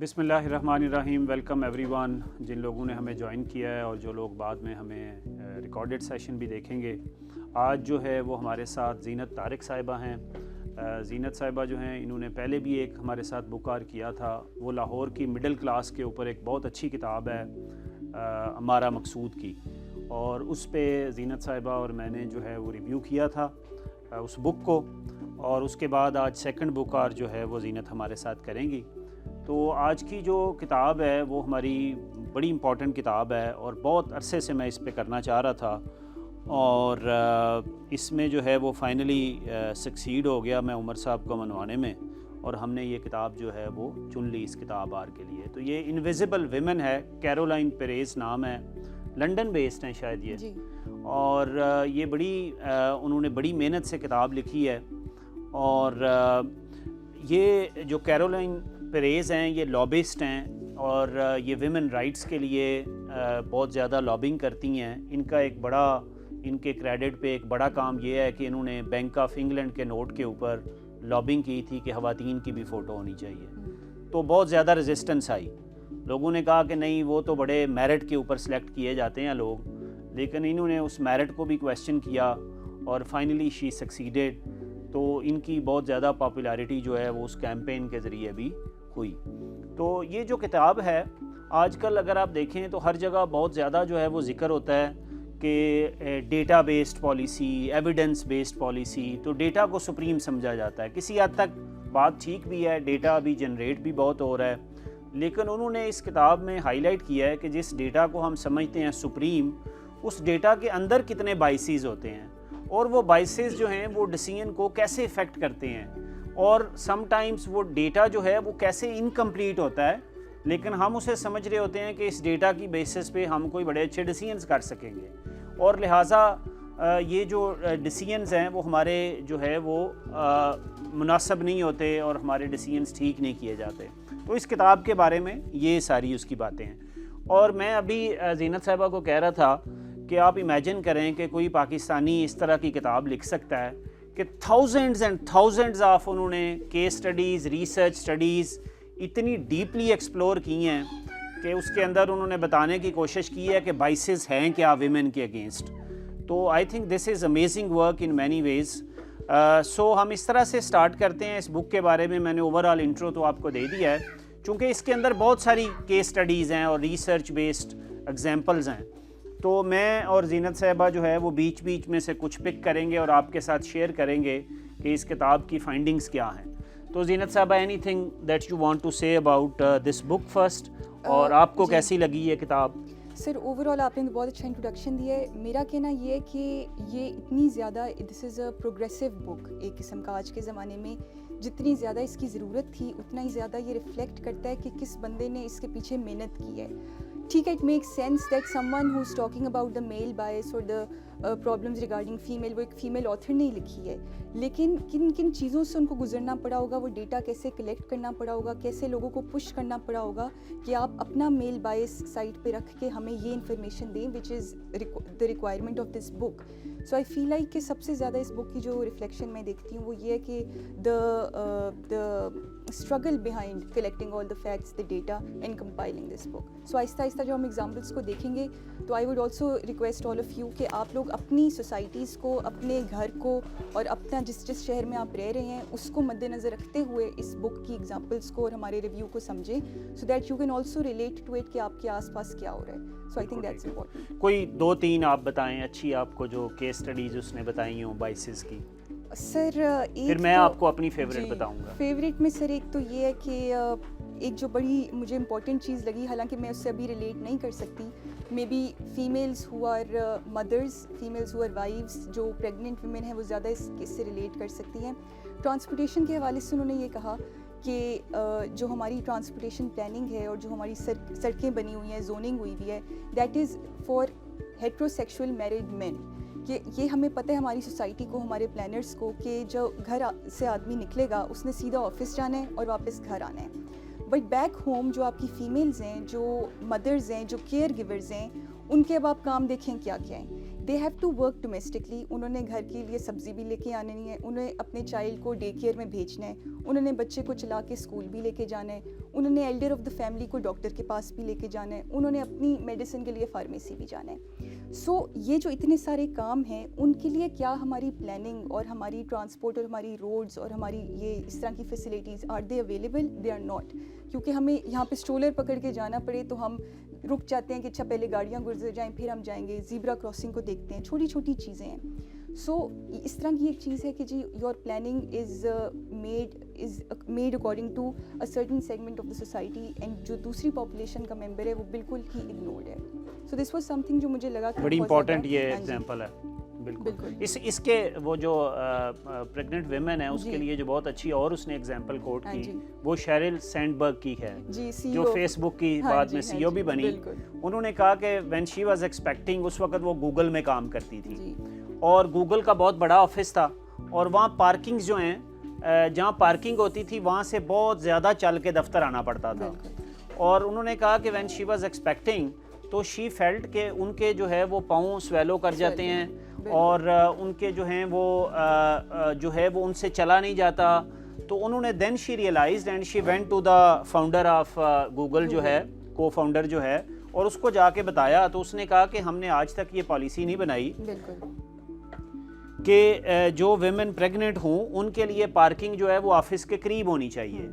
بسم اللہ الرحمن الرحیم. Welcome every one. جن لوگوں نے ہمیں جوائن کیا ہے اور جو لوگ بعد میں ہمیں ریکارڈڈ سیشن بھی دیکھیں گے, آج جو ہے وہ ہمارے ساتھ زینت طارق صاحبہ ہیں. زینت صاحبہ جو ہیں انہوں نے پہلے بھی ایک ہمارے ساتھ بکار کیا تھا, وہ لاہور کی مڈل کلاس کے اوپر ایک بہت اچھی کتاب ہے عمارہ مقصود کی, اور اس پہ زینت صاحبہ اور میں نے جو ہے وہ ریویو کیا تھا اس بک کو, اور اس کے بعد آج سیکنڈ بکار جو ہے وہ زینت ہمارے ساتھ کریں گی. تو آج کی جو کتاب ہے وہ ہماری بڑی امپورٹنٹ کتاب ہے اور بہت عرصے سے میں اس پہ کرنا چاہ رہا تھا, اور اس میں جو ہے وہ فائنلی سکسیڈ ہو گیا میں عمر صاحب کو منوانے میں, اور ہم نے یہ کتاب جو ہے وہ چن لی اس کتاب آر کے لیے. تو یہ انویزیبل ویمن ہے, کیرولائن پیریز نام ہے, لنڈن بیسڈ ہیں شاید یہ جی. اور یہ بڑی انہوں نے بڑی محنت سے کتاب لکھی ہے, اور یہ جو کیرولائن پیریز ہیں یہ لابسٹ ہیں, اور یہ ویمن رائٹس کے لیے بہت زیادہ لابنگ کرتی ہیں. ان کا ایک بڑا, ان کے کریڈٹ پہ ایک بڑا کام یہ ہے کہ انہوں نے بینک آف انگلینڈ کے نوٹ کے اوپر لابنگ کی تھی کہ خواتین کی بھی فوٹو ہونی چاہیے. تو بہت زیادہ ریزسٹنس آئی, لوگوں نے کہا کہ نہیں وہ تو بڑے میرٹ کے اوپر سلیکٹ کیے جاتے ہیں لوگ, لیکن انہوں نے اس میرٹ کو بھی کویسچن کیا اور فائنلی شی سکسیڈیڈ. تو ان کی بہت زیادہ پاپولیرٹی جو ہے وہ اس کیمپین کے ذریعے بھی ہوئی. تو یہ جو کتاب ہے آج کل اگر آپ دیکھیں تو ہر جگہ بہت زیادہ جو ہے وہ ذکر ہوتا ہے کہ data based policy, evidence based policy. تو ڈیٹا کو سپریم سمجھا جاتا ہے, کسی حد تک بات ٹھیک بھی ہے, ڈیٹا بھی جنریٹ بھی بہت ہو رہا ہے, لیکن انہوں نے اس کتاب میں ہائی لائٹ کیا ہے کہ جس ڈیٹا کو ہم سمجھتے ہیں سپریم, اس ڈیٹا کے اندر کتنے بائسیز ہوتے ہیں, اور وہ بائسیز جو ہیں وہ ڈیسیژن کو کیسے افیکٹ کرتے ہیں, اور سم ٹائمز وہ ڈیٹا جو ہے وہ کیسے انکمپلیٹ ہوتا ہے, لیکن ہم اسے سمجھ رہے ہوتے ہیں کہ اس ڈیٹا کی بیسس پہ ہم کوئی بڑے اچھے ڈیسیژنز کر سکیں گے, اور لہٰذا یہ جو ڈیسیژنز ہیں وہ ہمارے جو ہے وہ مناسب نہیں ہوتے اور ہمارے ڈیسیژنز ٹھیک نہیں کیے جاتے. تو اس کتاب کے بارے میں یہ ساری اس کی باتیں ہیں. اور میں ابھی زینت صاحبہ کو کہہ رہا تھا کہ آپ امیجن کریں کہ کوئی پاکستانی اس طرح کی کتاب لکھ سکتا ہے کہ تھاؤزنڈز اینڈ تھاؤزنڈز آف انہوں نے کیس سٹڈیز, ریسرچ سٹڈیز اتنی ڈیپلی ایکسپلور کی ہیں کہ اس کے اندر انہوں نے بتانے کی کوشش کی ہے کہ بائسز ہیں کیا ویمن کے اگینسٹ. تو I think this is amazing work in many ways. So ہم اس طرح سے سٹارٹ کرتے ہیں. اس بک کے بارے میں نے اوور آل انٹرو تو آپ کو دے دیا ہے, چونکہ اس کے اندر بہت ساری کیس سٹڈیز ہیں اور ریسرچ بیسڈ ایگزامپلز ہیں. تو میں اور زینت صاحبہ جو ہے وہ بیچ بیچ میں سے کچھ پک کریں گے اور آپ کے ساتھ شیئر کریں گے کہ اس کتاب کی فائنڈنگز کیا ہیں. تو زینت صاحبہ anything that you want to say about this book first, اور آپ کو کیسی لگی یہ کتاب؟ سر اوور آل آپ نے بہت اچھا انٹروڈکشن دیا ہے. میرا کہنا یہ ہے کہ یہ اتنی زیادہ دس از اے پروگریسو بک ایک قسم کا. آج کے زمانے میں جتنی زیادہ اس کی ضرورت تھی اتنا ہی زیادہ یہ ریفلیکٹ کرتا ہے کہ کس بندے نے اس کے پیچھے محنت کی ہے. ٹھیک ہے, it make sense that someone who is talking about the male bias اور دا پرابلمز ریگارڈنگ فیمیل, وہ ایک فیمیل آتھر نے لکھی ہے, لیکن کن کن چیزوں سے ان کو گزرنا پڑا ہوگا, وہ ڈیٹا کیسے کلیکٹ کرنا پڑا ہوگا, کیسے لوگوں کو پش کرنا پڑا ہوگا کہ آپ اپنا میل بائس سائٹ پہ رکھ کے ہمیں یہ انفارمیشن دیں which is the requirement of this book. So I feel like کہ سب سے زیادہ اس بک کی جو ریفلیکشن میں دیکھتی ہوں وہ یہ ہے کہ the struggle behind collecting all the facts, the data and compiling this book. So آہستہ آہستہ جو ہم ایگزامپلس کو دیکھیں گے تو I would also request all of you کہ آپ لوگ اپنی سوسائٹیز کو, اپنے گھر کو, اور اپنا جس شہر میں آپ رہ رہے ہیں اس کو مد نظر رکھتے ہوئے اس بک کی ایگزامپلس کو اور ہمارے ریویو کو سمجھیں, so that you can also relate to it کہ آپ کے آس پاس کیا ہو رہا ہے. So I think that's important. کوئی 2-3 آپ بتائیں اچھی آپ کو جو کیس سٹڈیز اس نے بتائی ہوں بائسز کی. سر پھر میں آپ کو اپنی فیوریٹ بتاؤں گا. فیوریٹ میں سر ایک تو یہ ہے کہ ایک جو بڑی مجھے امپورٹنٹ چیز لگی, حالانکہ میں اس سے ابھی ریلیٹ نہیں کر سکتی, maybe families who are mothers, families who are wives, جو پریگننٹ ویمن ہیں وہ زیادہ اس سے ریلیٹ کر سکتی ہیں. ٹرانسپورٹیشن کے حوالے سے انہوں نے یہ کہا کہ جو ہماری ٹرانسپورٹیشن پلاننگ ہے اور جو ہماری سڑکیں بنی ہوئی ہیں, زوننگ ہوئی ہوئی ہے, that is for heterosexual married men. کہ یہ ہمیں پتہ ہے ہماری سوسائٹی کو, ہمارے پلانرز کو, کہ جو گھر سے آدمی نکلے گا اس نے سیدھا آفس جانا ہے اور واپس گھر آنا ہے. بٹ بیک ہوم جو آپ کی فیمیلز ہیں, جو مدرز ہیں, جو کیئر گیورز ہیں, ان کے اب آپ کام دیکھیں کیا کیا ہیں. They have to work domestically. انہوں نے گھر کے لیے سبزی بھی لے کے آنی ہے, انہیں اپنے چائلڈ کو ڈے کیئر میں بھیجنا ہے, انہوں نے بچے کو چلا کے اسکول بھی لے کے جانا ہے, انہوں نے ایلڈر آف دا فیملی کو ڈاکٹر کے پاس بھی لے کے جانا ہے, انہوں نے اپنی میڈیسن کے لیے فارمیسی بھی جانا ہے. سو یہ جو اتنے سارے کام ہیں ان کے لیے کیا ہماری پلاننگ اور ہماری ٹرانسپورٹ اور ہماری روڈز اور ہماری یہ اس طرح کی facilities are they available? They are not. کیونکہ ہمیں یہاں پہ اسٹرولر پکڑ کے جانا پڑے تو ہم رک جاتے ہیں کہ اچھا پہلے گاڑیاں گزر جائیں پھر ہم جائیں گے, زیبرا کراسنگ کو دیکھتے ہیں, چھوٹی چھوٹی چیزیں ہیں. سو اس طرح کی ایک چیز ہے کہ جی your planning is made according to a certain segment of the society and جو دوسری پاپولیشن کا ممبر ہے وہ بالکل ہی اگنورڈ ہے. سو دس واز سم تھنگ جو مجھے لگا کہ بڑی امپورٹنٹ یہ ایگزامپل ہے. بالکل اس کے وہ جو پریگننٹ ویمن ہے اس کے لیے جو بہت اچھی اور اس نے ایگزامپل کوٹ کی وہ شیرل سینڈبرگ کی ہے جو فیس بک کی بعد میں سی او بھی بنی. انہوں نے کہا کہ وین شی واز ایکسپیکٹنگ اس وقت وہ گوگل میں کام کرتی تھی اور گوگل کا بہت بڑا آفس تھا اور وہاں پارکنگ جو ہیں جہاں پارکنگ ہوتی تھی وہاں سے بہت زیادہ چل کے دفتر آنا پڑتا تھا. اور انہوں نے کہا کہ وین شی واز ایکسپیکٹنگ تو شی فیلٹ کہ ان کے جو ہے وہ پاؤں سویلو کر جاتے ہیں اور ان کے جو ہیں وہ جو ہے وہ ان سے چلا نہیں جاتا. تو انہوں نے then she realised and she went to the founder of Google جو ہے کو فاؤنڈر جو ہے اور اس کو جا کے بتایا. تو اس نے کہا کہ ہم نے آج تک یہ پالیسی نہیں بنائی کہ جو ویمن پریگننٹ ہوں ان کے لیے پارکنگ جو ہے وہ آفس کے قریب ہونی چاہیے.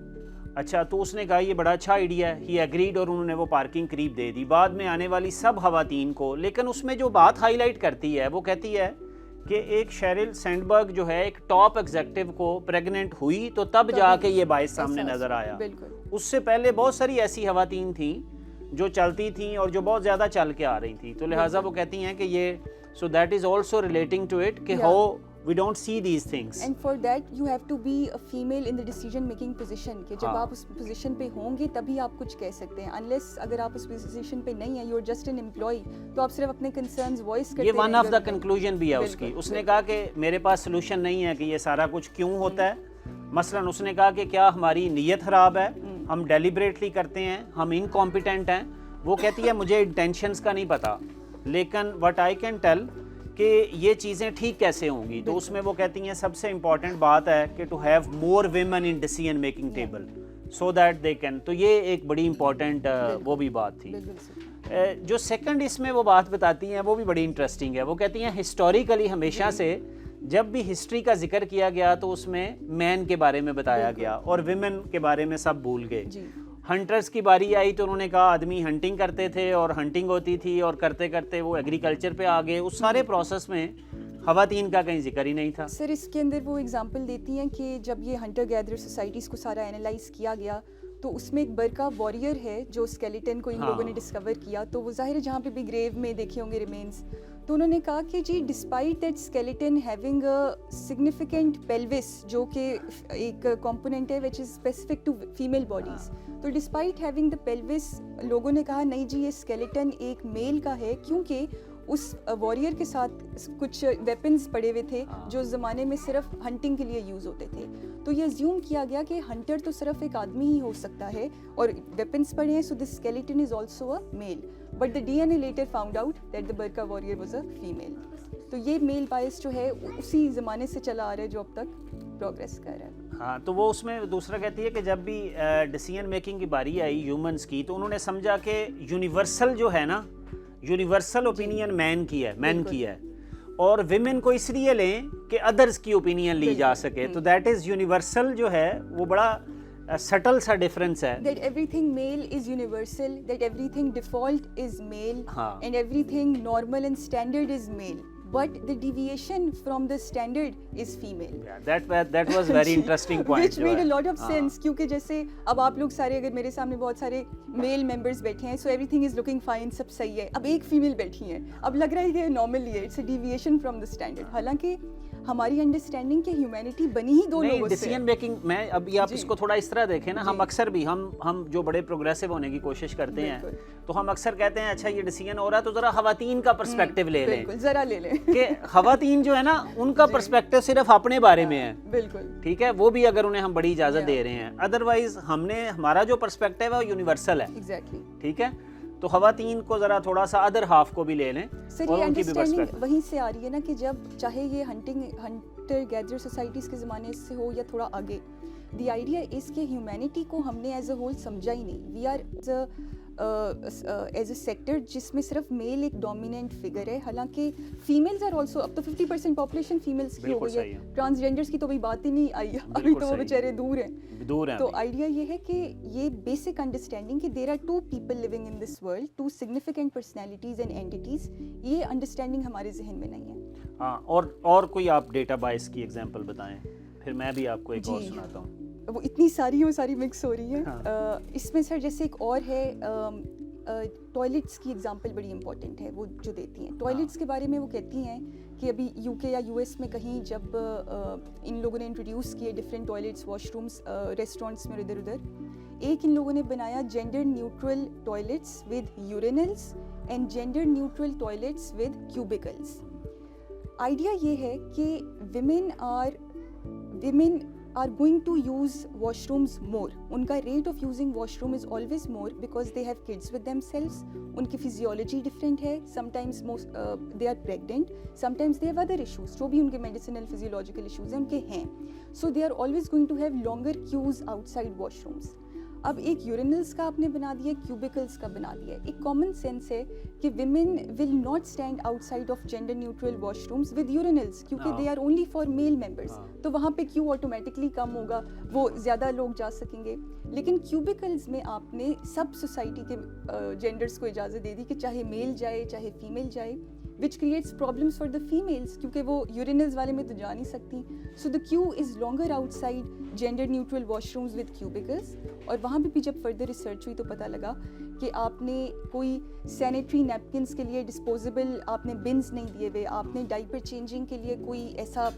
اچھا تو اس نے کہا یہ بڑا اچھا آئیڈیا ہے, ہی ایگریڈ اور انہوں نے وہ پارکنگ قریب دے دی. بعد میں آنے والی سب خواتین کو, لیکن اس میں جو بات ہائی لائٹ کرتی ہے وہ کہتی ہے کہ ایک شیرل سینڈبرگ جو ہے ایک ٹاپ ایگزیکٹو کو پریگننٹ ہوئی تو تب جا کے یہ باعث سامنے نظر آیا. اس سے پہلے بہت ساری ایسی خواتین تھیں جو چلتی تھیں اور جو بہت زیادہ چل کے آ رہی تھیں. تو لہٰذا وہ کہتی ہیں کہ یہ so that is also relating to it کہ how we don't see these things and for that you have to be a female in the decision making position کہ جب آپ اس پوزیشن پہ ہوں گے تبھی آپ کچھ کہہ سکتے ہیں. unless اگر آپ اس پوزیشن پہ نہیں ہیں, you are just an employee, تو آپ صرف اپنے concerns voice کرتے ہیں. یہ one of the conclusion بھی ہے اس کی. اس نے کہا کہ میرے پاس سلوشن نہیں ہے کہ یہ سارا کچھ کیوں ہوتا ہے. مثلاً اس نے کہا کہ کیا ہماری نیت خراب ہے, ہم ڈیلیبریٹلی کرتے ہیں, ہم انکمپیٹنٹ ہیں. وہ کہتی ہے مجھے انٹینشنز کا نہیں پتا لیکن وٹ آئی کین ٹیل کہ یہ چیزیں ٹھیک کیسے ہوں گی. تو اس میں وہ کہتی ہیں سب سے امپورٹنٹ بات ہے کہ to have more women in decision making table so that they can. تو یہ ایک بڑی امپورٹنٹ وہ بھی بات تھی. جو سیکنڈ اس میں وہ بات بتاتی ہیں وہ بھی بڑی انٹرسٹنگ ہے. وہ کہتی ہیں ہسٹوریکلی ہمیشہ سے جب بھی ہسٹری کا ذکر کیا گیا تو اس میں مین کے بارے میں بتایا گیا اور ویمن کے بارے میں سب بھول گئے. ہنٹرز کی باری آئی تو انہوں نے کہا آدمی ہنٹنگ کرتے تھے اور ہنٹنگ ہوتی تھی اور کرتے کرتے وہ ایگریکلچر پہ آ گئے. اس سارے پروسیس میں خواتین کا کہیں ذکر ہی نہیں تھا. سر اس کے اندر وہ اگزامپل دیتی ہیں کہ جب یہ ہنٹر گیدرر سوسائٹیز کو سارا اینالائز کیا گیا تو اس میں ایک برقع واریئر ہے جو اسکیلیٹن کو ان لوگوں نے ڈسکور کیا. تو وہ ظاہر ہے جہاں پہ بھی گریو میں دیکھے ہوں گے ریمینس, تو انہوں نے کہا کہ جی despite that skeleton having a significant pelvis جو کہ ایک کمپوننٹ ہے which is specific to female bodies, تو ڈسپائٹ ہیونگ دا پیلوس لوگوں نے کہا نہیں جی یہ اسکیلیٹن ایک میل کا ہے کیونکہ اس واریئر کے ساتھ کچھ ویپنز پڑے ہوئے تھے جو اس زمانے میں صرف ہنٹنگ کے لیے یوز ہوتے تھے. تو یہ زیوم کیا گیا کہ ہنٹر تو صرف ایک آدمی ہی ہو سکتا ہے اور ویپنز پڑے ہیں, so this skeleton is also a male. But the D N A later found out that the Birka warrior was a female. تو یہ میل بائس جو ہے اسی زمانے سے چلا آ رہا ہے جو اب تک پروگریس کر رہا ہے. ہاں تو وہ اس میں دوسرا کہتی ہے کہ جب بھی ڈیسیژن میکنگ کی باری آئی ہیومنس کی تو انہوں نے سمجھا کہ یونیورسل جو ہے نا, یونیورسل اوپینین مین کی ہے اور ویمن کو اس لیے لیں کہ ادرس کی اوپینین لی جا سکے. تو دیٹ از یونیورسل جو ہے وہ بڑا سٹل سا ڈفرنس ہے. that everything male is universal, that everything default is male and everything normal and standard is male, but the deviation from the standard is female. That was very interesting point which made a lot of sense کیونکہ جیسے اب آپ لوگ سارے اگر میرے سامنے بہت سارے میل ممبرز بیٹھے ہیں, so everything is looking fine, سب صحیح ہے. اب ایک فیمیل بیٹھی ہیں, اب لگ رہا ہے کہ نارمل ہے, it's a deviation from the standard. حالانکہ ہماری انڈرسٹینڈنگ کہ ہیومینٹی بنی ہی دو لوگوں سے. ڈیسیژن میکنگ میں ابھی آپ اس کو تھوڑا اس طرح دیکھیں نا, ہم اکثر بھی ہم جو بڑے پروگریسو ہونے کی کوشش کرتے ہیں تو ہم اکثر کہتے ہیں اچھا یہ ڈیسیژن ہو رہا ہے تو ذرا خواتین کا پرسپیکٹیو لے لیں, ذرا لے لیں کہ خواتین جو ہے نا ان کا پرسپیکٹیو صرف اپنے بارے میں ہے. بالکل ٹھیک ہے, وہ بھی اگر انہیں ہم بڑی اجازت دے رہے ہیں. ادروائز ہمارا جو پرسپیکٹیو ہے وہ یونیورسل ہے. ایگزیکٹلی ٹھیک ہے. تو خواتین کو ذرا تھوڑا سا ادر ہاف کو بھی لے لیں. سر یہ انڈرسٹینڈنگ وہیں سے آ رہی ہے نا کہ جب چاہے یہ ہنٹر گیدر سوسائٹیز کے زمانے سے ہو یا تھوڑا آگے, دی آئیڈیا از کہ ہیومینٹی کو ہم نے ایز اے ہول سمجھا ہی نہیں. We are as a sector جس میں صرف میل ایک ڈومیننٹ فگر ہے, حالانکہ فیمیلز آر آلسو, اب تو 50% پاپولیشن فیمیلز کی ہو گئی ہے, ٹرانسجینڈرس کی تو بھائی بات ہی نہیں آئی, ابھی تو وہ بیچارے دور ہیں. تو آئیڈیا یہ ہے کہ یہ بیسک انڈرسٹینڈنگ کہ there are 2 people living in this world, 2 significant personalities and entities, یہ انڈرسٹینڈنگ ہمارے ذہن میں نہیں ہے. ہاں, اور کوئی آپ ڈیٹا بائس کی ایگزامپل بتائیں, پھر میں بھی آپ کو ایک اور سناتا ہوں. وہ اتنی ساری مکس ہو رہی ہے. اس میں سر جیسے ایک اور ہے, ٹوائلٹس کی ایگزامپل بڑی امپورٹنٹ ہے وہ جو دیتی ہیں. ٹوائلٹس کے بارے میں وہ کہتی ہیں کہ ابھی یو کے یا یو ایس میں کہیں جب ان لوگوں نے انٹروڈیوس کیے different toilets, washrooms restaurants میں ادھر ادھر, ایک ان لوگوں نے بنایا gender neutral toilets with urinals and gender neutral toilets with cubicles. Idea یہ ہے کہ women are going to use washrooms more. ان کا rate of using washroom is always more because they have kids with themselves. ان کی physiology different ہے. Sometimes they are pregnant. Sometimes they have other issues. جو بھی ان کے medicinal physiological issues ہیں ان کے ہیں. So they are always going to have longer queues outside washrooms. اب ایک یورینلس کا آپ نے بنا دیا, کیوبیکلس کا بنا دیا. ایک کامن سینس ہے کہ women will not stand outside of gender neutral washrooms with urinals, کیونکہ they are only for male members. تو وہاں پہ کیو آٹومیٹکلی کم ہوگا, وہ زیادہ لوگ جا سکیں گے. لیکن کیوبیکلز میں آپ نے سب سوسائٹی کے جینڈرس کو اجازت دے دی کہ چاہے میل جائے چاہے فیمیل جائے, which creates problems for the females کیونکہ وہ urinals والے میں تو جا نہیں سکتی. So the queue is longer outside gender neutral washrooms with cubicles. اور وہاں بھی جب further research ہوئی تو پتہ لگا کہ آپ نے کوئی سینیٹری نیپکنس کے لیے ڈسپوزیبل آپ نے بنز نہیں دیے ہوئے, آپ نے ڈائپر چینجنگ کے لیے کوئی ایسا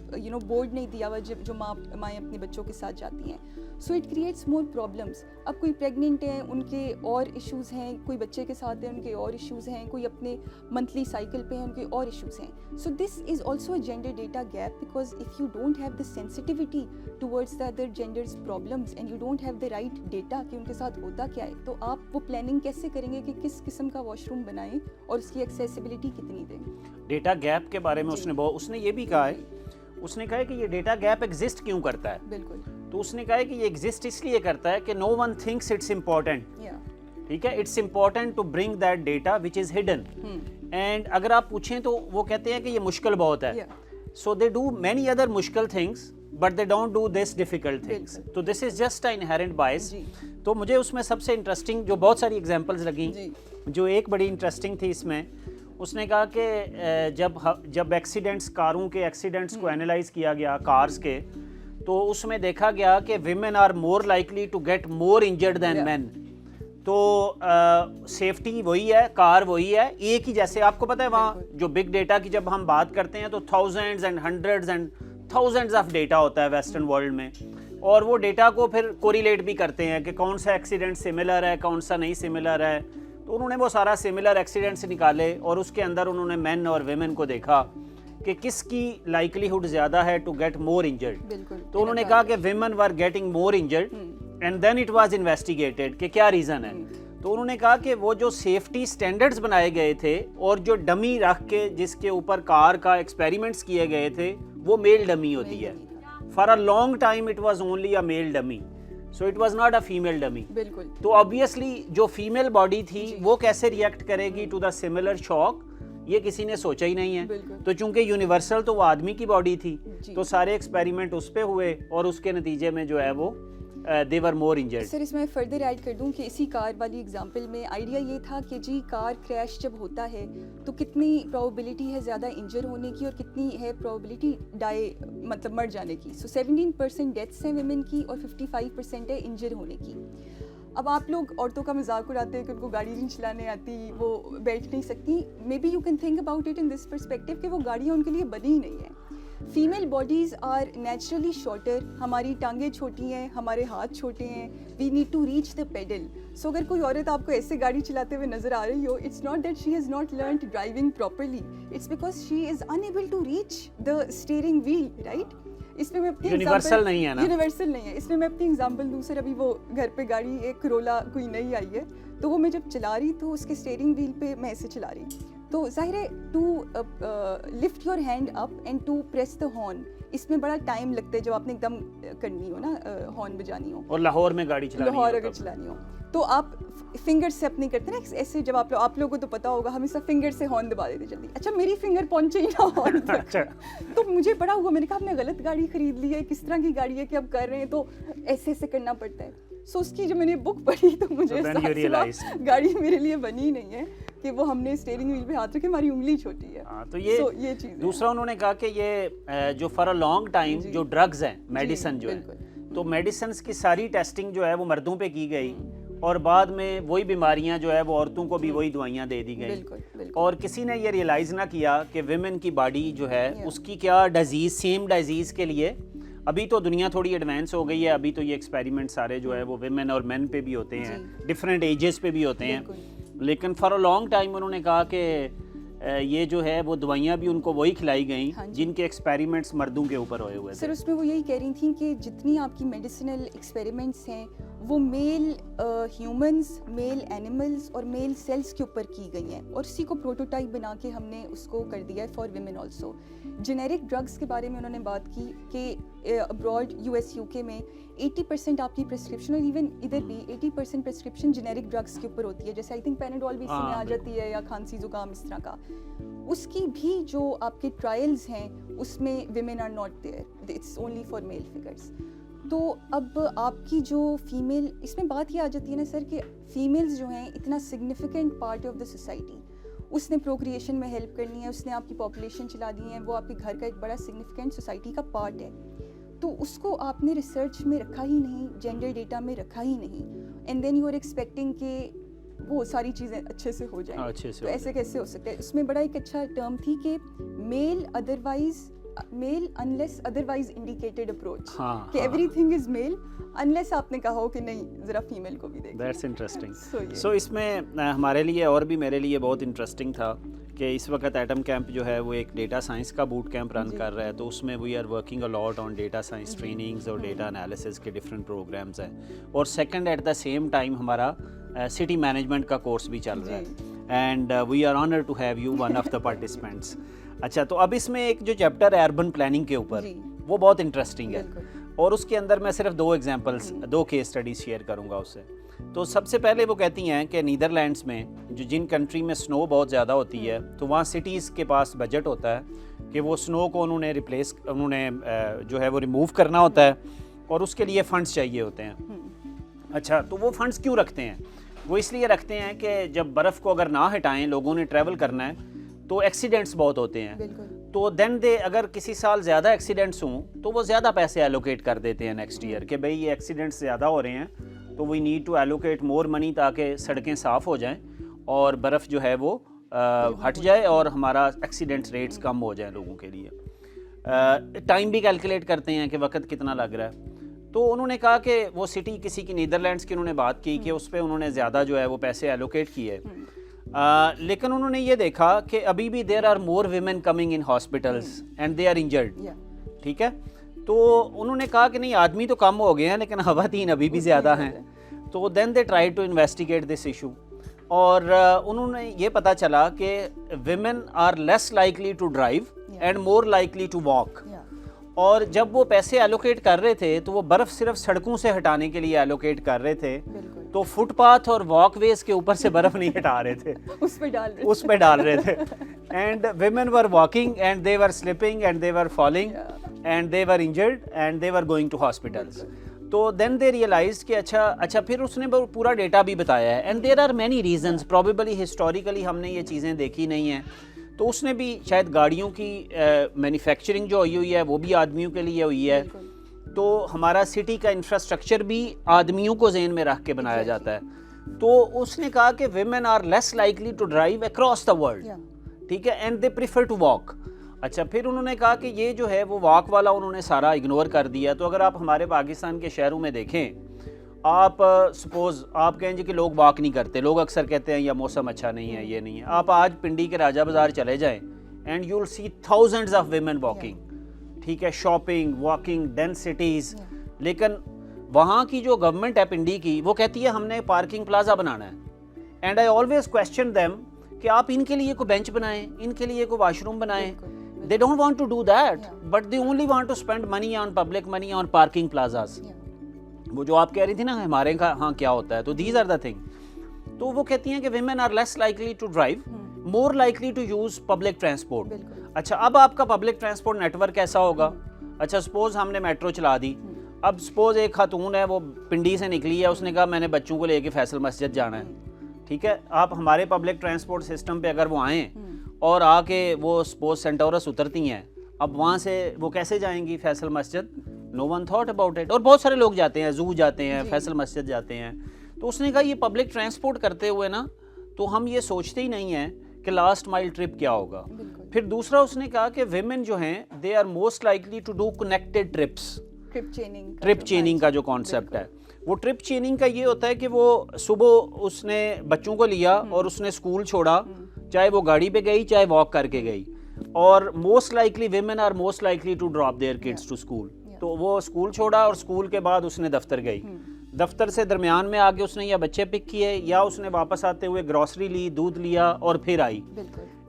بورڈ نہیں دیا ہوا جو مائیں اپنے بچوں کے ساتھ جاتی ہیں. So it creates more problems. اب کوئی پریگننٹ ہیں ان کے اور ایشوز ہیں, کوئی بچے کے ساتھ ہیں ان کے اور ایشوز ہیں, کوئی اپنے منتھلی سائیکل پہ ہیں ان کے اور ایشوز ہیں. So this is also a gender data gap because if you don't have the sensitivity towards the other genders problems and you don't have the right data کہ ان کے ساتھ ہوتا کیا ہے, تو آپ وہ پلاننگ کیسے کریں گے کہ کس قسم کا واش روم بنائیں اور اس کی ایکسیسیبلٹی کتنی دیں. ڈیٹا گیپ کے بارے میں اس نے یہ بھی کہا ہے, اس نے کہا ہے کہ یہ ڈیٹا گیپ ایگزسٹ کیوں کرتا ہے. بالکل. تو اس نے کہا ہے کہ یہ ایگزسٹ اس لیے کرتا ہے کہ no one thinks it's important. ٹھیک ہے, it's important to bring that data which is hidden. And اگر آپ پوچھیں تو وہ کہتے ہیں کہ یہ مشکل بہت ہے. سو دے ڈو مینی ادر مشکل things but they don't do this difficult things. تو this is just an inherent بائس. تو مجھے اس میں سب سے انٹرسٹنگ جو بہت ساری ایگزامپلس لگیں, جو ایک بڑی انٹرسٹنگ تھی اس میں, اس نے کہا کہ جب ایکسیڈنٹس, کاروں کے ایکسیڈنٹس کو اینالائز کیا گیا کارز کے, تو اس میں دیکھا گیا کہ women are more likely to get more injured than men. تو سیفٹی وہی ہے, کار وہی ہے, ایک ہی جیسے آپ کو پتہ ہے وہاں جو بگ ڈیٹا کی جب ہم بات کرتے ہیں تو thousands and hundreds and thousands of data ہوتا ہے ویسٹرن ورلڈ میں, اور وہ ڈیٹا کو پھر کوریلیٹ بھی کرتے ہیں کہ کون سا ایکسیڈنٹ سملر ہے کون سا نہیں سملر ہے. تو انہوں نے وہ سارا سملر ایکسیڈنٹس نکالے اور اس کے اندر انہوں نے مین اور ویمن کو دیکھا کہ کس کی لائکلیہڈ زیادہ ہے ٹو گیٹ مور انجرڈ. تو انہوں نے کہا کہ women were getting more injured and then it was investigated کہ کیا ریزن ہے. تو انہوں نے کہا کہ وہ جو سیفٹی سٹینڈرڈز بنائے گئے تھے اور جو ڈمی رکھ کے جس کے اوپر کار کا ایکسپیریمنٹس کیے گئے تھے وہ میل ڈمی ہوتی ہے. For a long time it was only a male dummy, so it was not a female dummy. تو آبویسلی جو فیمیل باڈی تھی وہ کیسے ریئیکٹ کرے گی ٹو دا سملر شاک, یہ کسی نے سوچا ہی نہیں ہے. تو چونکہ یونیورسل تو وہ آدمی کی باڈی تھی تو سارے ایکسپیریمنٹ اس پہ ہوئے اور اس کے نتیجے میں جو ہے وہ they were more injured. سر اس میں فردر ایڈ کر دوں کہ اسی کار والی ایگزامپل میں آئیڈیا یہ تھا کہ جی کار کریش جب ہوتا ہے تو کتنی پروبیبلٹی ہے زیادہ انجر ہونے کی اور کتنی ہے پروبیبلٹی مطلب مر جانے کی. سو 17% ڈیتھس ہیں ویمن کی اور 55% ہے انجر ہونے کی. اب آپ لوگ عورتوں کا مذاق اڑاتے ہیں کہ ان کو گاڑی نہیں چلانے آتی, وہ بیٹھ نہیں سکتی. Maybe you can think about it in this perspective کہ وہ گاڑیاں ان کے لیے بنی ہی نہیں ہیں. Female bodies are naturally shorter, ہماری ٹانگیں چھوٹی ہیں, ہمارے ہاتھ چھوٹے ہیں, we need to reach the pedal. So اگر کوئی عورت آپ کو ایسے گاڑی چلاتے ہوئے نظر آ رہی ہو, it's not that she has not learned driving properly, it's because she is unable to reach the steering wheel, right. اس میں میں اپنی یونیورسل نہیں ہے نا, یونیورسل نہیں ہے. اس میں میں اپنی ایگزامپل دوں سر. ابھی وہ گھر پہ گاڑی ایک کرولا کوئی نئی آئی ہے, تو وہ میں جب چلا رہی تو اس کے اسٹیئرنگ ویل پہ میں ایسے چلا رہی, تو ظاہر ہے to lift your hand up and to press the horn, اس میں بڑا ٹائم لگتا ہے جب آپ نے ایک دم کرنی ہو نا, ہارن بجانی ہو. اور لاہور میں گاڑی چلانی ہو, لاہور اگر چلانی ہو تو آپ فنگر سے اپنے کرتے ہیں نا ایسے, جب آپ لوگوں کو تو پتا ہوگا ہمیشہ فنگر سے ہارن دبا دیتے جلدی. اچھا میری فنگر پہنچے ہی نہ ہارن تک, تو مجھے بڑا ہوا, میں نے کہا ہم نے غلط گاڑی خرید لی ہے, کس طرح کی گاڑی ہے کہ اب کر رہے ہیں, تو ایسے ایسے کرنا پڑتا ہے. سو اس کی جب میں نے بک پڑھی تو مجھے گاڑی میرے لیے بنی نہیں ہے کہ وہ ہم نے اسٹیئرنگ ویل پہ ہاتھ رکھے, ہماری انگلی چھوٹی ہے. تو یہ چیز. دوسرا انہوں نے کہا کہ یہ جو فار اے لانگ ٹائم جو ڈرگز ہیں, میڈیسن جو ہے, تو میڈیسنس کی ساری ٹیسٹنگ جو ہے وہ مردوں پہ کی گئی, اور بعد میں وہی بیماریاں جو ہے وہ عورتوں کو بھی وہی دوائیاں دے دی گئیں, اور کسی نے یہ ریئلائز نہ کیا کہ ویمن کی باڈی جو ہے اس کی کیا ڈیزیز, سیم ڈیزیز کے لیے ابھی تو دنیا تھوڑی ایڈوانس ہو گئی ہے, ابھی تو یہ ایکسپیریمنٹ سارے جو ہے وہ ویمن اور مین پہ بھی ہوتے ہیں, ڈفرینٹ ایجز پہ بھی ہوتے ہیں, لیکن فار اے لانگ ٹائم انہوں نے کہا کہ یہ جو ہے وہ دوائیاں بھی ان کو وہی کھلائی گئیں جن کے ایکسپیریمنٹس مردوں کے اوپر ہوئے ہوئے تھے. سر اس میں وہ یہی کہہ رہی تھیں کہ جتنی آپ کی میڈیسنل ایکسپیریمنٹس ہیں وہ میل ہیومنز, میل اینیملز اور میل سیلز کے اوپر کی گئی ہیں, اور اسی کو پروٹوٹائپ بنا کے ہم نے اس کو کر دیا ہے for women also. Generic drugs کے بارے میں انہوں نے بات کی کہ ابراڈ US UK میں 80% آپ کی پرسکرپشن, اور ایون ادھر بھی 80% پرسکرپشن جنیرک ڈرگس کے اوپر ہوتی ہے, جیسے آئی تھنک پیناڈول بھی اس میں آ جاتی ہے, یا کھانسی زکام اس طرح کا. اس کی بھی جو آپ کے ٹرائلز ہیں اس میں women are not there, it's only for male figures. تو اب آپ کی جو فیمیل, اس میں بات یہ آ جاتی ہے نا سر کہ فیمیلز جو ہیں اتنا significant part of the society, اس نے پروکریشن میں ہیلپ کرنی ہے, اس نے آپ کی پاپولیشن چلا دی ہے, وہ آپ کے گھر کا ایک بڑا سگنیفیکنٹ سوسائٹی کا پارٹ ہے, تو اس کو آپ نے ریسرچ میں رکھا ہی نہیں, جینڈر ڈیٹا میں رکھا ہی نہیں, and then you are expecting کہ وہ ساری چیزیں اچھے سے ہو جائیں. تو ایسے کیسے ہو سکتا ہے؟ اس میں بڑا ایک اچھا ٹرم تھی کہ male unless otherwise indicated approach, کہ everything is male unless آپ نے کہا ہو کہ نہیں ذرا فیمیل کو بھی دیکھیں. That's interesting. سو اس میں ہمارے لیے اور بھی میرے لیے بہت انٹرسٹنگ تھا کہ اس وقت ایٹم کیمپ جو ہے وہ ایک ڈیٹا سائنس کا بوٹ کیمپ رن کر رہا ہے, تو اس میں we are working a lot on data science trainings اور ڈیٹا انالیسس کے ڈفرینٹ پروگرامز ہیں, اور second at the same time ہمارا سٹی مینجمنٹ کا کورس بھی چل رہا ہے, and we are honour to have you one of the participants. اچھا, تو اب اس میں ایک جو چیپٹر ہے اربن پلاننگ کے اوپر, وہ بہت انٹرسٹنگ ہے, اور اس کے اندر میں صرف 2 ایگزامپلس, 2 کیس اسٹڈیز شیئر کروں گا اس سے. تو سب سے پہلے وہ کہتی ہیں کہ نیدرلینڈس میں جن کنٹری میں سنو بہت زیادہ ہوتی ہے, تو وہاں سٹیز کے پاس بجٹ ہوتا ہے کہ وہ سنو کو انہوں نے جو ہے وہ ریموو کرنا ہوتا ہے, اور اس کے لیے فنڈس چاہیے ہوتے ہیں. اچھا, تو وہ فنڈس کیوں رکھتے ہیں؟ وہ اس لیے رکھتے ہیں کہ جب برف کو اگر نہ ہٹائیں, لوگوں نے ٹریول کرنا ہے, تو ایکسیڈنٹس بہت ہوتے ہیں, تو دین اگر کسی سال زیادہ ایکسیڈنٹس ہوں تو وہ زیادہ پیسے ایلوکیٹ کر دیتے ہیں نیکسٹ ایئر کہ بھئی یہ ایکسیڈنٹس زیادہ ہو رہے ہیں, تو وی نیڈ ٹو ایلوکیٹ مور منی تاکہ سڑکیں صاف ہو جائیں اور برف جو ہے وہ ہٹ جائے اور ہمارا ایکسیڈنٹ ریٹس کم ہو جائیں لوگوں کے لیے. ٹائم بھی کیلکولیٹ کرتے ہیں کہ وقت کتنا لگ رہا ہے. تو انہوں نے کہا کہ وہ سٹی کسی کی نیدرلینڈس کی انہوں نے بات کی کہ اس پہ انہوں نے زیادہ جو ہے وہ پیسے ایلوکیٹ کیے, لیکن انہوں نے یہ دیکھا کہ ابھی بھی there are more women coming in hospitals and they are injured. ٹھیک ہے, تو انہوں نے کہا کہ نہیں آدمی تو کم ہو گئے ہیں لیکن خواتین ابھی بھی زیادہ ہیں. تو then they try to investigate this issue, اور انہوں نے یہ پتہ چلا کہ women are less likely to drive and more likely to walk. اور جب وہ پیسے ایلوکیٹ کر رہے تھے تو وہ برف صرف سڑکوں سے ہٹانے کے لیے ایلوکیٹ کر رہے تھے, تو فٹ پاتھ اور واک ویز کے اوپر سے برف نہیں ہٹا رہے تھے, اس پہ ڈال رہے تھے. And women were walking and they were slipping and they were falling and they were injured and they were going to hospitals. تو دین دے ریئلائزڈ کہ اچھا پھر اس نے پورا ڈیٹا بھی بتایا ہے, and there are many reasons, probably historically ہم نے یہ چیزیں دیکھی نہیں ہیں. تو اس نے بھی شاید گاڑیوں کی مینوفیکچرنگ جو ہوئی ہے وہ بھی آدمیوں کے لیے ہوئی ہے, تو ہمارا سٹی کا انفراسٹرکچر بھی آدمیوں کو ذہن میں رکھ کے بنایا جاتا ہے. تو اس نے کہا کہ women are less likely to drive across the world, ٹھیک ہے, and they prefer to walk. اچھا, پھر انہوں نے کہا کہ یہ جو ہے وہ واک والا انہوں نے سارا اگنور کر دیا. تو اگر آپ ہمارے پاکستان کے شہروں میں دیکھیں, آپ سپوز آپ کہیں جی کہ لوگ واک نہیں کرتے, لوگ اکثر کہتے ہیں یا موسم اچھا نہیں ہے, یہ نہیں ہے. آپ آج پنڈی کے راجہ بازار چلے جائیں and you will see thousands of women walking, ٹھیک ہے, شاپنگ, واکنگ, ڈینسٹیز. لیکن وہاں کی جو گورنمنٹ ہے پنڈی کی, وہ کہتی ہے ہم نے پارکنگ پلازا بنانا ہے, and I always question them کہ آپ ان کے لیے کوئی بینچ بنائیں, ان کے لیے کوئی واش روم بنائیں. They don't want to do that, but they only want to spend money on public money on parking plazas. وہ جو آپ کہہ رہی تھی نا ہمارے ہاں کیا ہوتا ہے, تو these are the thing. تو وہ کہتی ہیں کہ women are less likely to drive, more likely to use public transport. اچھا اب آپ کا پبلک ٹرانسپورٹ نیٹ ورک کیسا ہوگا؟ اچھا سپوز ہم نے میٹرو چلا دی, اب سپوز ایک خاتون ہے وہ پنڈی سے نکلی ہے, اس نے کہا میں نے بچوں کو لے کے فیصل مسجد جانا ہے, ٹھیک ہے, آپ ہمارے پبلک ٹرانسپورٹ سسٹم پہ اگر وہ آئیں اور آ کے وہ سپوز سینٹورس اترتی ہیں, اب وہاں سے وہ کیسے جائیں گی فیصل مسجد؟ نو ون تھاٹ اباؤٹ اٹ. اور بہت سارے لوگ جاتے ہیں, زو جاتے ہیں, فیصل مسجد جاتے ہیں. تو اس نے کہا یہ پبلک ٹرانسپورٹ کرتے ہوئے نا تو ہم یہ سوچتے ہی نہیں ہیں کہ لاسٹ مائل ٹرپ کیا ہوگا. پھر دوسرا اس نے کہا کہ ویمن جو ہیں they are most likely to do connected trips. Trip chaining کا جو کانسیپٹ ہے, وہ ٹرپ چیننگ کا یہ ہوتا ہے کہ وہ صبح اس نے بچوں کو لیا اور اس نے اسکول چھوڑا, چاہے وہ گاڑی پہ گئی چاہے واک کر کے گئی, اور most likely women are most likely to drop their kids to school. تو وہ اسکول چھوڑا اور اسکول کے بعد اس نے دفتر گئی, دفتر سے درمیان میں آگے اس نے یا بچے پک کیے یا اس نے واپس آتے ہوئے گروسری لی, دودھ لیا اور پھر آئی.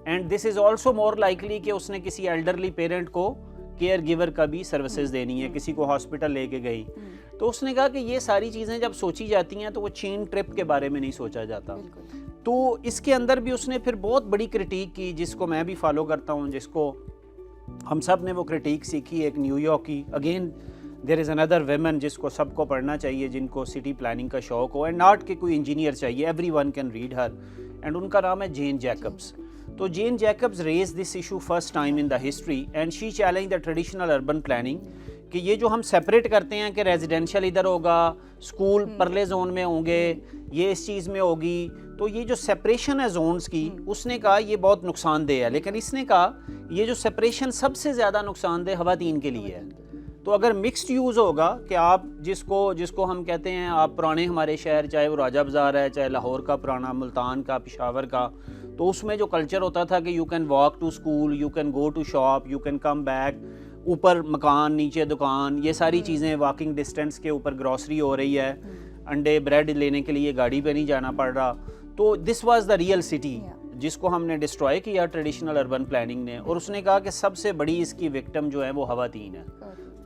And this is also more likely کہ اس نے کسی ایلڈرلی پیرنٹ کو کیئر گیور کا بھی سروسز دینی ہے, کسی کو ہاسپٹل لے کے گئی. تو اس نے کہا کہ یہ ساری چیزیں جب سوچی جاتی ہیں تو وہ چین ٹرپ کے بارے میں نہیں سوچا جاتا. تو اس کے اندر بھی اس نے پھر بہت بڑی کرٹیک کی, جس کو میں بھی فالو کرتا ہوں, جس کو ہم سب نے وہ کرٹیک سیکھی ایک نیو یارک کی. Again there is another women جس کو سب کو پڑھنا چاہیے, جن کو سٹی پلاننگ کا شوق ہو, اینڈ ناٹ کہ کوئی انجینئر چاہیے, everyone can read her, and ان کا نام ہے جین جیکبس. تو Jane Jacobs raise this issue first time in the history and she challenge the traditional urban planning کہ یہ جو ہم سیپریٹ کرتے ہیں کہ ریزیڈینشیل ادھر ہوگا, اسکول پرلے زون میں ہوں گے, یہ اس چیز میں ہوگی, تو یہ جو سیپریشن ہے زونز کی, اس نے کہا یہ بہت نقصان دہ ہے. لیکن اس نے کہا یہ جو سیپریشن سب سے زیادہ نقصان دہ خواتین کے لیے ہے. تو اگر مکسڈ یوز ہوگا کہ آپ جس کو ہم کہتے ہیں, آپ پرانے ہمارے شہر چاہے وہ راجہ بازار ہے, چاہے لاہور کا پرانا, ملتان کا, پشاور کا, تو اس میں جو کلچر ہوتا تھا کہ you can walk to school, you can go to shop, you can come back, اوپر مکان نیچے دکان, یہ ساری چیزیں واکنگ ڈسٹینس کے اوپر گروسری ہو رہی ہے, انڈے بریڈ لینے کے لیے گاڑی پہ نہیں جانا پڑ رہا. تو this was the real city جس کو ہم نے ڈسٹروائے کیا ٹریڈیشنل اربن پلاننگ نے. اور اس نے کہا کہ سب سے بڑی اس کی وکٹم جو ہے وہ خواتین ہے.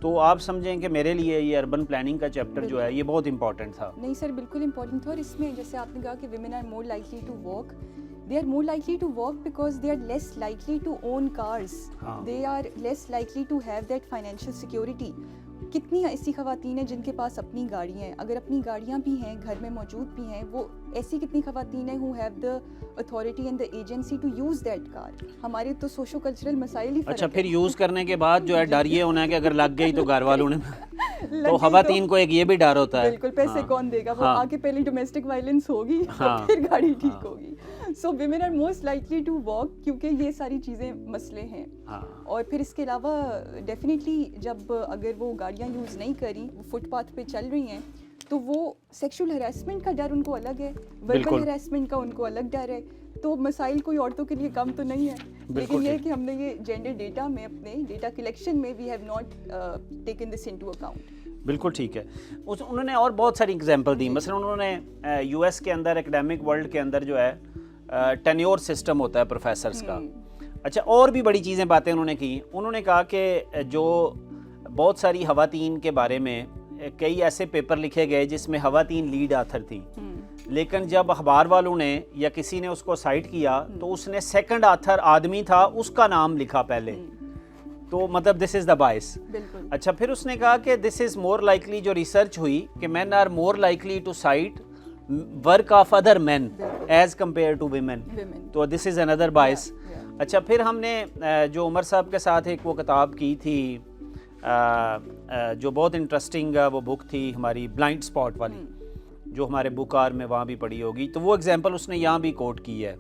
تو آپ سمجھیں کہ میرے لیے یہ اربن پلاننگ کا چیپٹر جو ہے یہ بہت امپورٹنٹ تھا. نہیں سر, بالکل امپورٹنٹ تھا. اور اس میں جیسے آپ نے کہا کہ women are more likely to walk, they are more likely to walk because they are less likely to own cars. They are less likely to have that financial security. کتنی ایسی خواتین ہیں جن کے پاس اپنی گاڑیاں ہیں, اگر اپنی گاڑیاں بھی ہیں, گھر میں موجود بھی ہیں, وہ ایسی کتنی خواتین ہیں who have the authority and the agency to use that car. ہمارے تو سوشو کلچرل مسائل ہی. اچھا پھر یوز کرنے کے بعد جو ہے ڈر یہ ہونا ہے کہ اگر لگ گئی تو گھر والوں نے, تو خواتین کو ایک یہ بھی ڈر ہوتا ہے. بالکل, پیسے کون دے گا, وہ آ کے پہلے ڈومیسٹک وائلنس ہوگی پھر گاڑی ٹھیک ہوگی. So women are most likely to walk کیونکہ یہ ساری چیزیں مسئلے ہیں. اور پھر اس کے علاوہ ڈیفینیٹلی جب اگر وہ گاڑیاں یوز نہیں کری, وہ فٹ پاتھ پہ چل رہی ہیں, تو وہ سیکشول ہراسمنٹ کا ڈر ان کو الگ ہے, وربل ہراسمنٹ کا ان کو الگ ڈر ہے. تو مسائل کوئی عورتوں کے لیے کم تو نہیں ہے, لیکن یہ کہ ہم نے یہ جینڈر ڈیٹا میں اپنے ڈیٹا کلیکشن میں we have not taken this into account. بالکل ٹھیک ہے. انہوں نے اور بہت ساری اگزامپل دی. مثلا انہوں نے یو ایس کے اندر اکیڈمک ورلڈ کے اندر جو ہے ٹینیور سسٹم ہوتا ہے پروفیسرز کا. اچھا اور بھی بڑی چیزیں باتیں انہوں نے کی. انہوں نے کہا کہ جو بہت ساری خواتین کے بارے میں کئی ایسے پیپر لکھے گئے جس میں خواتین لیڈ آتھر تھیں, لیکن جب اخبار والوں نے یا کسی نے اس کو سائٹ کیا تو اس نے سیکنڈ آتھر آدمی تھا, اس کا نام لکھا پہلے. تو مطلب دس از دا باعث. اچھا پھر اس نے کہا کہ دس از مور لائکلی, جو ریسرچ ہوئی کہ men are more likely to cite work of other men as compare to women. تو دس از اندر باعث. اچھا پھر ہم نے جو عمر صاحب کے ساتھ ایک وہ کتاب کی تھی جو بہت انٹرسٹنگ وہ بک تھی ہماری بلائنڈ اسپاٹ والی, جو ہمارے بک آر میں وہاں بھی پڑھی ہوگی. تو وہ ایگزامپل اس نے یہاں بھی کوٹ کی ہے,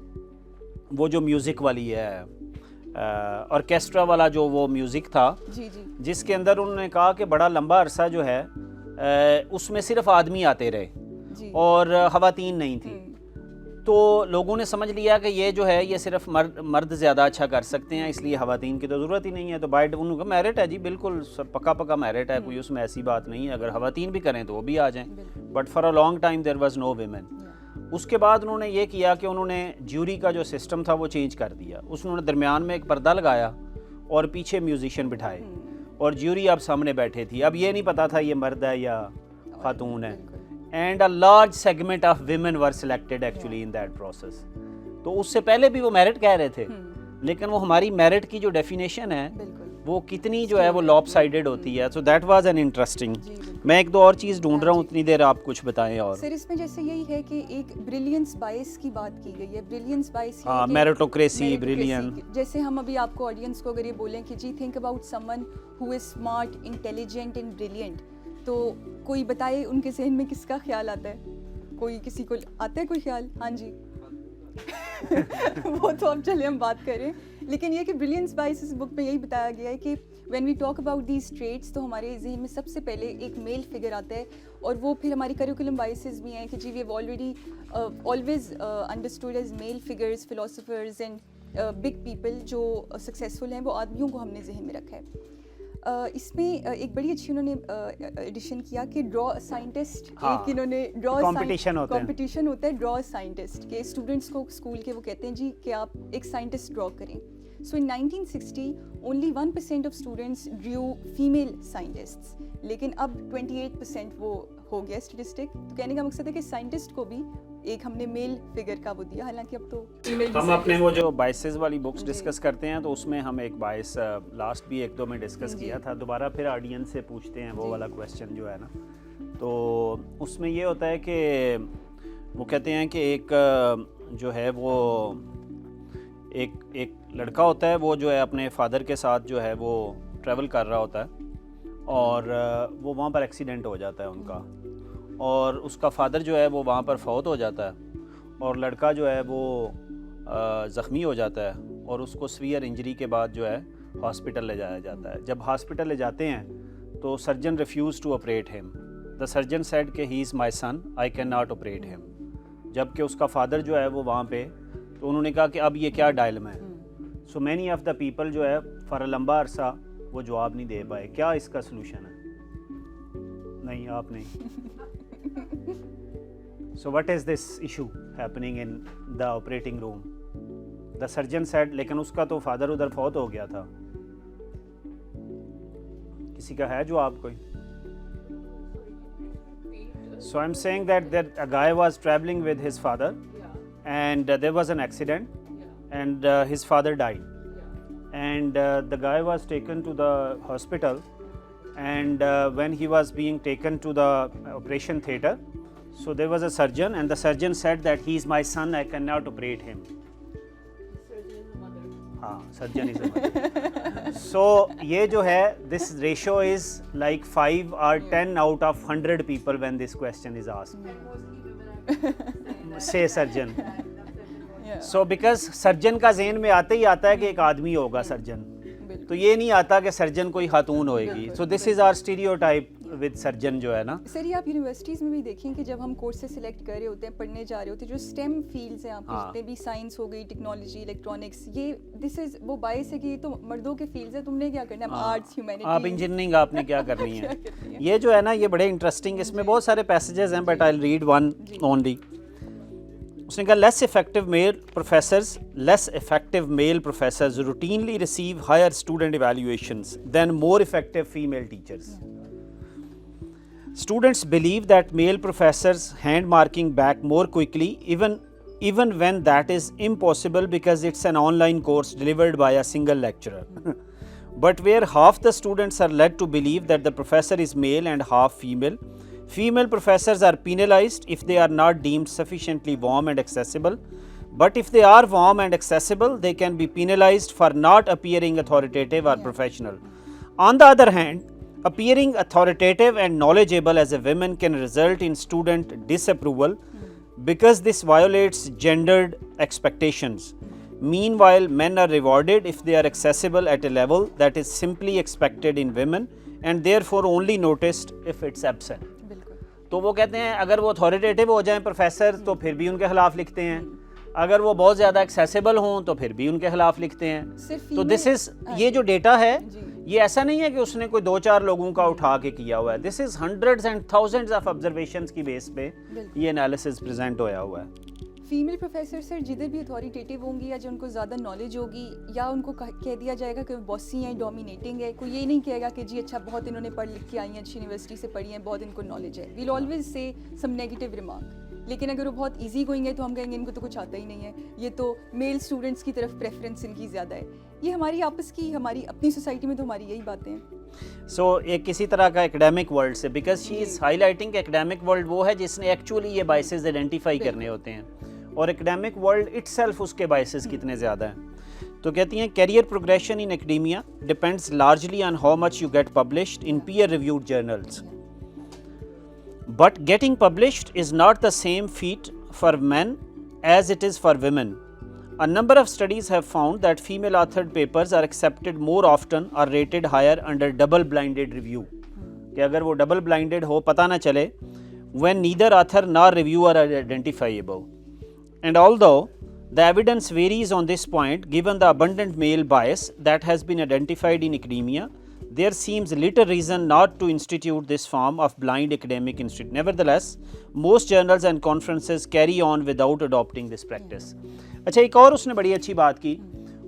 وہ جو میوزک والی ہے, آرکیسٹرا والا جو وہ میوزک تھا, جس کے اندر انہوں نے کہا کہ بڑا لمبا عرصہ جو ہے اس میں صرف آدمی آتے رہے اور خواتین نہیں تھیں. تو لوگوں نے سمجھ لیا کہ یہ جو ہے یہ صرف مرد زیادہ اچھا کر سکتے ہیں, اس لیے خواتین کی تو ضرورت ہی نہیں ہے. تو بائٹ ان کا میرٹ ہے جی, بالکل پکا میرٹ ہے, کوئی اس میں ایسی بات نہیں ہے, اگر خواتین بھی کریں تو وہ بھی آ جائیں. But for a long time there was no women. اس کے بعد انہوں نے یہ کیا کہ انہوں نے جیوری کا جو سسٹم تھا وہ چینج کر دیا. انہوں نے درمیان میں ایک پردہ لگایا اور پیچھے میوزیشین بٹھائے اور جیوری اب سامنے بیٹھے تھی. اب یہ نہیں پتا تھا یہ مرد ہے یا خاتون ہے. And a large segment of women were selected actually in that process. تو اس سے پہلے بھی وہ میرٹ کہہ رہے تھے, لیکن وہ ہماری میرٹ کی جو ڈیفینیشن ہے وہ کتنی جو ہے وہ لاپ سائڈڈ ہوتی ہے. So that was an interesting. میں ایک دو اور چیز ڈھونڈ رہا ہوں, اتنی دیر آپ کچھ بتائیں. اور سر اس میں جیسے یہی ہے کہ ایک بریلینس بائس کی بات کی گئی ہے. بریلینس بائس, ہاں, میریٹوکریسی, بریلین. جیسے ہم ابھی آپ کو آڈینس کو اگر یہ بولیں کہ جی think about someone who is smart, intelligent and brilliant, تو کوئی بتائے ان کے ذہن میں کس کا خیال آتا ہے؟ کوئی کسی کو آتا ہے کوئی خیال؟ ہاں جی وہ تو اب چلے ہم بات کریں. لیکن یہ کہ بریلینس بائس اس بک میں یہی بتایا گیا ہے کہ when we talk about these traits تو ہمارے ذہن میں سب سے پہلے ایک میل فگر آتا ہے, اور وہ پھر ہماری کریکولم بائسز بھی ہیں کہ جی we have already always understood as male figures, philosophers and big people جو سکسیزفل ہیں وہ آدمیوں کو ہم نے ذہن میں رکھا ہے. اس میں ایک بڑی اچھی انہوں نے ایڈیشن کیا کہ ڈرا سائنٹسٹ, ایک انہوں نے کمپٹیشن ہوتا ہے ڈرا سائنٹسٹ کے اسٹوڈنٹس کو اسکول کے, وہ کہتے ہیں جی کہ آپ ایک سائنٹسٹ ڈرا کریں. سو ان 1960 only 1% of students Drew female scientists, لیکن اب 28% وہ ہو گیا اسٹیٹسٹک. تو کہنے کا مقصد ہے کہ سائنٹسٹ کو بھی ایک ہم نے میل فگر کا وہ دیا, حالانکہ اب تو ہم اپنے وہ جو بائسز والی بکس ڈسکس کرتے ہیں تو اس میں ہم ایک بائس لاسٹ بھی ایک دو میں ڈسکس کیا تھا, دوبارہ پھر آڈینس سے پوچھتے ہیں وہ والا کویسچن جو ہے نا. تو اس میں یہ ہوتا ہے کہ وہ کہتے ہیں کہ ایک جو ہے وہ ایک لڑکا ہوتا ہے, وہ جو ہے اپنے فادر کے ساتھ جو ہے وہ ٹریول کر رہا ہوتا ہے اور وہ وہاں پر ایکسیڈنٹ ہو جاتا ہے ان کا, اور اس کا فادر جو ہے وہ وہاں پر فوت ہو جاتا ہے اور لڑکا جو ہے وہ زخمی ہو جاتا ہے اور اس کو سویئر انجری کے بعد جو ہے ہاسپٹل لے جایا جاتا ہے. جب ہاسپٹل لے جاتے ہیں تو سرجن ریفیوز ٹو آپریٹ ہم. دا سرجن سیڈ کہ ہی از مائی سن, آئی کین ناٹ آپریٹ ہم. جب کہ اس کا فادر جو ہے وہ وہاں پہ, تو انہوں نے کہا کہ اب یہ کیا ڈائلما ہے. So many of the people جو ہے فار اے لمبا عرصہ وہ جواب نہیں دے پائے کیا اس کا سلوشن ہے. نہیں, آپ نہیں. So what is this issue happening in the operating room? The surgeon said, لیکن اس کا تو فادر ادھر فوت ہو گیا تھا. کسی کا ہے جواب کوئی؟ So I'm saying that a guy was traveling with his father and there was an accident and his father died. And the guy was taken to the hospital and when he was being taken to the operation theatre, so there was a surgeon and the surgeon said that he is my son, I cannot operate him. Surgeon is a mother. So یہ جو ہے this ratio is like 5 or 10 out of 100 people when this question is asked. Say surgeon. So because surgeon کا ذہن میں آتے ہی آتا ہے کہ ایک آدمی ہوگا سرجن, تو یہ نہیں آتا کہ سرجن کوئی خاتون ہوئے گی. سو this is are stereotype with surgeon جو ہے نا. سر یہ آپ یونیورسٹیز میں بھی دیکھیں کہ جب ہم کورسز سلیکٹ کر رہے ہوتے ہیں, پڑھنے جا رہے ہوتے ہیں, جو اسٹیم فیلڈز ہیں آپ کے جتنے بھی سائنس ہو گئی, ٹیکنالوجی, الیکٹرانکس, یہ دس از وہ باعث ہے کہ یہ تو مردوں کے فیلڈز ہیں, تم نے کیا کرنا ہے, آرٹس, ہیومینٹیز, آپ انجینئرنگ آپ نے کیا کرنی ہے. یہ جو ہے نا یہ بڑے انٹرسٹنگ, اس میں بہت سارے پیسیجز ہیں but I read one only. اس نے کہا less effective male professors routinely receive higher student evaluations than more effective female teachers. Students believe that male professors hand marking back more quickly even when that is impossible because it's an online course delivered by a single lecturer. But where half the students are led to believe that the professor is male and half female, female professors are penalized if they are not deemed sufficiently warm and accessible. But if they are warm and accessible, they can be penalized for not appearing authoritative or professional. On the other hand, appearing authoritative and knowledgeable as a woman can result in student disapproval because this violates gendered expectations. Meanwhile, men are rewarded if they are accessible at a level that is simply expected in women and therefore only noticed if it's absent. تو وہ کہتے ہیں اگر وہ authoritative ہو جائیں professor تو پھر بھی ان کے خلاف لکھتے ہیں, اگر وہ بہت زیادہ ایکسیسیبل ہوں تو پھر بھی ان کے خلاف لکھتے ہیں. تو دس از, یہ جو ڈیٹا ہے یہ ایسا نہیں ہے کہ اس نے کوئی 2-4 لوگوں کا اٹھا کے کیا ہوا ہے. This is hundreds and thousands of observations کی بیس پہ یہ انالیسز پریزنٹ ہویا ہوا ہے. فیمیل پروفیسر سر جدھر بھی اتھارٹیٹیو ہوں گی یا جو ان کو زیادہ نالج ہوگی یا ان کو کہہ دیا جائے گا کہ باسی ہیں, ڈومینیٹنگ ہے, کوئی یہ نہیں کہے گا کہ جی اچھا بہت انہوں نے پڑھ لکھ کے آئی ہیں, اچھی یونیورسٹی سے پڑھی ہیں, بہت ان کو نالج ہے. Well always say some negative remark. لیکن اگر وہ بہت ایزی گوئنگ ہے تو ہم کہیں گے ان کو تو کچھ آتا ہی نہیں ہے, یہ تو میل اسٹوڈنٹس کی طرف پریفرنس ان کی زیادہ ہے. یہ ہماری آپس کی, ہماری اپنی سوسائٹی میں تو ہماری یہی باتیں ہیں. سو ایک کسی طرح کا ایکڈیمک ورلڈ سے, because she is high lighting academic world وہ ہے جس نے ایکچولی یہ بائسز آئیڈینٹیفائی کرنے ہوتے ہیں, اور ایکڈیمک ورلڈ اٹ سیلف اس کے بائسز کتنے زیادہ ہیں. تو کہتی ہیں career progression in academia depends largely on how much you get published in peer reviewed journals. But getting published is not the same feat for men as it is for women. A number of studies have found that female authored papers are accepted more often or rated higher under double blinded review. کہ اگر وہ double blinded ہو, پتہ نہ چلے, when neither author nor reviewer are identifiable. And although the evidence varies on this point, given the abundant male bias that has been identified in academia, there seems little reason not to institute this form of blind academic institute. Nevertheless, most journals and conferences carry on without adopting this practice. اچھا, ایک اور اس نے بڑی اچھی بات کی.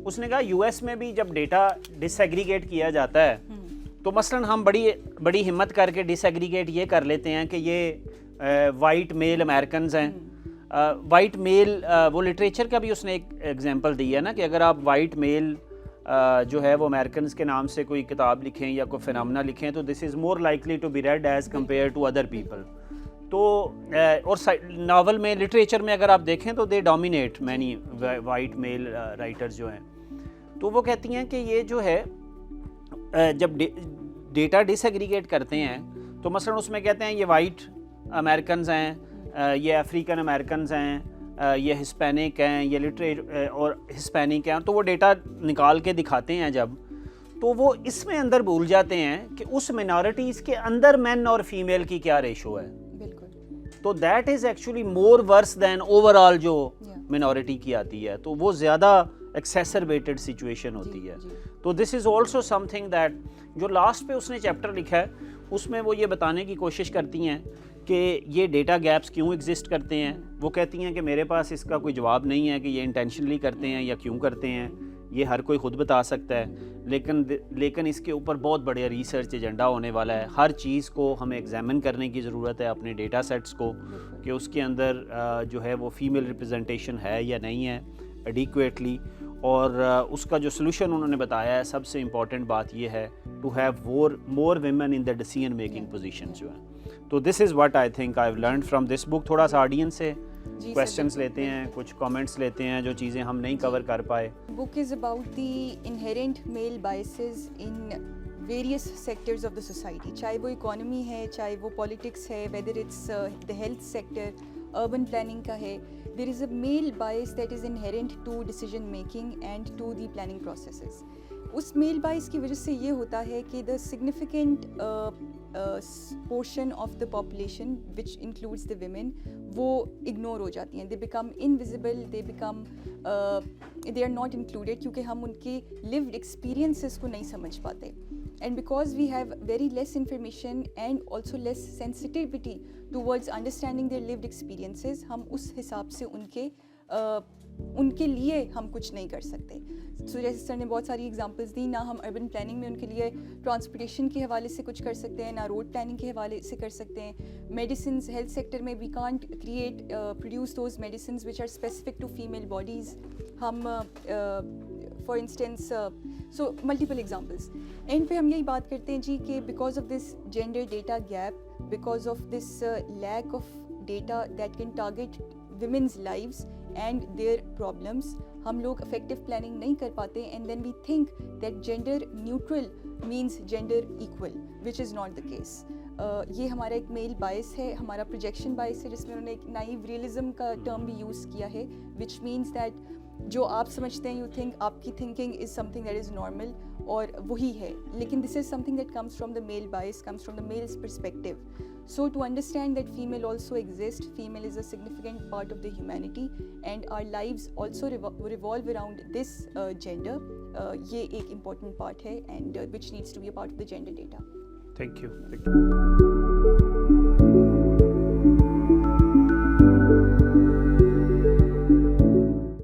اس نے کہا یو ایس میں بھی جب ڈیٹا ڈس ایگریگیٹ کیا جاتا ہے تو مثلاً ہم بڑی ہمت کر کے ڈس ایگریگیٹ یہ کر لیتے ہیں کہ یہ وائٹ میل امریکنز ہیں. وائٹ میل, وہ لٹریچر کا بھی اس نے ایک ایگزامپل دی ہے نا, کہ اگر آپ وائٹ میل جو ہے وہ امریکنز کے نام سے کوئی کتاب لکھیں یا کوئی فینامنا لکھیں تو this is more likely to be read as compare to other people. تو اور ناول میں, لٹریچر میں اگر آپ دیکھیں تو دے ڈومینیٹ مینی وائٹ میل رائٹرز جو ہیں. تو وہ کہتی ہیں کہ یہ جو ہے جب ڈیٹا ڈس ایگریگیٹ کرتے ہیں تو مثلاً اس میں کہتے ہیں یہ وائٹ امریکنز ہیں, یہ افریقن امریکنز ہیں, یہ ہسپینک ہیں, یہ اور ہسپینک ہیں, تو وہ ڈیٹا نکال کے دکھاتے ہیں جب, تو وہ اس میں اندر بھول جاتے ہیں کہ اس مینارٹیز کے اندر مین اور فیمیل کی کیا ریشو ہے. تو that is actually more worse than overall جو مینارٹی کی آتی ہے, تو وہ زیادہ ایکسیسربیٹڈ سچویشن ہوتی ہے. تو this is also something that, جو لاسٹ پہ اس نے چیپٹر لکھا ہے اس میں وہ یہ بتانے کی کوشش کرتی ہیں کہ یہ ڈیٹا گیپس کیوں ایگزسٹ کرتے ہیں. وہ کہتی ہیں کہ میرے پاس اس کا کوئی جواب نہیں ہے کہ یہ انٹینشنلی کرتے ہیں یا کیوں کرتے ہیں, یہ ہر کوئی خود بتا سکتا ہے, لیکن اس کے اوپر بہت بڑے ریسرچ ایجنڈا ہونے والا ہے. ہر چیز کو ہمیں ایگزامن کرنے کی ضرورت ہے, اپنے ڈیٹا سیٹس کو, کہ اس کے اندر جو ہے وہ فیمیل ریپرزنٹیشن ہے یا نہیں ہے ایڈیکویٹلی. اور اس کا جو سلوشن انہوں نے بتایا ہے, سب سے امپورٹنٹ بات یہ ہے to have more women in the decision making positions جو ہیں. تو this is what I think I have learned from this book. تھوڑا سا آڈینس سے کویسچنس لیتے ہیں, کچھ کامنٹس لیتے ہیں جو چیزیں ہم نہیں کور کر پائے. Book is about the inherent male biases in various sectors of the society, چاہے وہ اکانومی ہے, چاہے وہ پالیٹکس ہے, whether it's the health sector, urban planning کا ہے. there is a male bias that is inherent to decision making and to the planning processes. اس میل بائس کی وجہ سے یہ ہوتا ہے کہ the significant portion of the population which includes the women وہ اگنور ہو جاتی ہیں. they become invisible, they are not included کیونکہ ہم ان کے lived experiences کو نہیں سمجھ پاتے. And because we have very less information and also less sensitivity towards understanding their lived experiences, ہم اس حساب سے ان کے لیے ہم کچھ نہیں کر سکتے. سو جیسے سر نے بہت ساری ایگزامپلس دی, نہ ہم اربن پلاننگ میں ان کے لیے ٹرانسپورٹیشن کے حوالے سے کچھ کر سکتے ہیں, نہ روڈ پلاننگ کے حوالے سے کر سکتے ہیں. میڈیسنز, ہیلتھ سیکٹر میں we can't produce those medicines which are specific to female bodies. ہم for instance so multiple examples. And پہ ہم یہی بات کرتے ہیں جی کہ because of this gender data gap, because of this lack of data that can target women's lives and their problems, ہم لوگ افیکٹو پلاننگ نہیں کر پاتے. And then we think that gender neutral means gender equal, which is not the case. یہ ہمارا ایک میل بائس ہے, ہمارا پروجیکشن بائس ہے, جس میں انہوں نے ایک نائیو ریئلزم کا ٹرم بھی یوز کیا ہے, وچ مینس دیٹ جو آپ سمجھتے ہیں, یو تھنک آپ کی thinking is something that is normal اور وہی ہے, لیکن this is something that comes from the male bias, comes from the male's perspective. So to understand that female also exist, female is a significant part of the humanity and our lives also revolve around this gender. یہ ایک important part ہے and which needs to be a part of the gender data. Thank you.